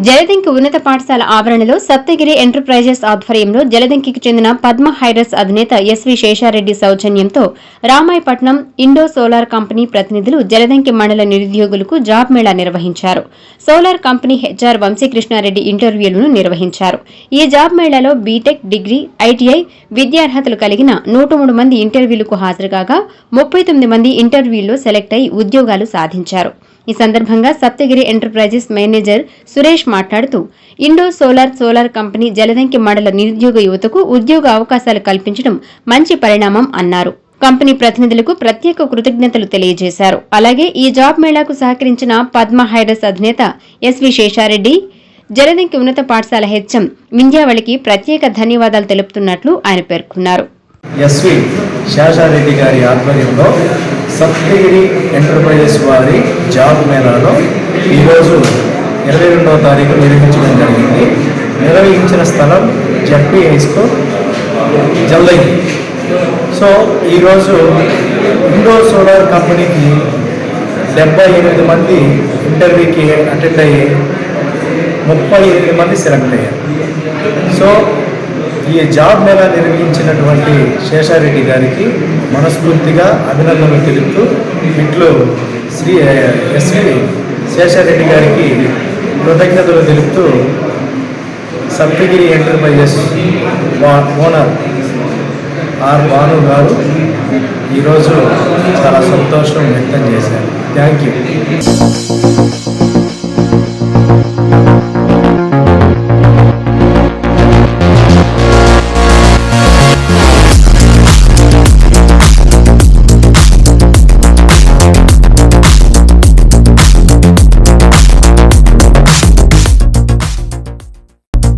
జలదంకి ఉన్నత పాఠశాల ఆవరణలో సప్తగిరి ఎంటర్ప్రైజెస్ ఆధ్వర్యంలో జలదంకికి చెందిన పద్మ హైడ్రస్ అధినేత ఎస్వి శేషారెడ్డి సౌజన్యంతో రామాయపట్నం ఇండో సోలార్ కంపెనీ ప్రతినిధులు జలదంకి మండల నిరుద్యోగులకు జాబ్ మేళా నిర్వహించారు. సోలార్ కంపెనీ హెచ్ఆర్ వంశీకృష్ణారెడ్డి ఇంటర్వ్యూలను నిర్వహించారు. ఈ జాబ్ మేళాలో బీటెక్, డిగ్రీ, ఐటీఐ విద్యార్హతలు కలిగిన 103 మంది ఇంటర్వ్యూలకు హాజరుకాగా 39 మంది ఇంటర్వ్యూల్లో సెలెక్ట్ అయి ఉద్యోగాలు సాధించారు. ఈ సందర్భంగా సప్తగిరి ఎంటర్ప్రైజెస్ మేనేజర్ సురేష్ మాట్లాడుతూ ఇండో సోలార్ కంపెనీ జలదంకి మండల నిరుద్యోగ యువతకు ఉద్యోగ అవకాశాలు కల్పించడం మంచి పరిణామం అన్నారు. కంపెనీ ప్రతినిధులకు ప్రత్యేక కృతజ్ఞతలు తెలియజేశారు. అలాగే ఈ జాబ్ మేళాకు సహకరించిన పద్మ హైడ్రస్ అధినేత ఎస్వి శేషారెడ్డి, జలదంకి ఉన్నత పాఠశాల హెచ్ఎం వింధ్యావళికి ప్రత్యేక ధన్యవాదాలు తెలుపుతున్నట్లు ఆయన పేర్కొన్నారు. ఎస్వి శేషారెడ్డి గారి ఆధ్వర్యంలో సప్తగిరి ఎంటర్ప్రైజెస్ వారి జాబ్ మేళాలో ఈరోజు 22వ తారీఖు నిర్వహించడం జరిగింది. నిర్వహించిన స్థలం ZP high school Jaladanki. So ఈరోజు ఇండో సోలార్ కంపెనీకి 78 మంది ఇంటర్వ్యూకి అటెండ్ అయ్యి 38 మంది సెలెక్ట్ అయ్యారు. సో ఈ జాబ్ మేళా నిర్వహించినటువంటి శేషారెడ్డి గారికి మనస్ఫూర్తిగా అభినందనలు తెలుపుతూ ఇట్లు శ్రీ ఎస్వి శేషారెడ్డి గారికి కృతజ్ఞతలు తెలుపుతూ Saptagiri enterprises owner are Bhanu గారు ఈరోజు చాలా సంతోషం వ్యక్తం చేశారు. Thank you.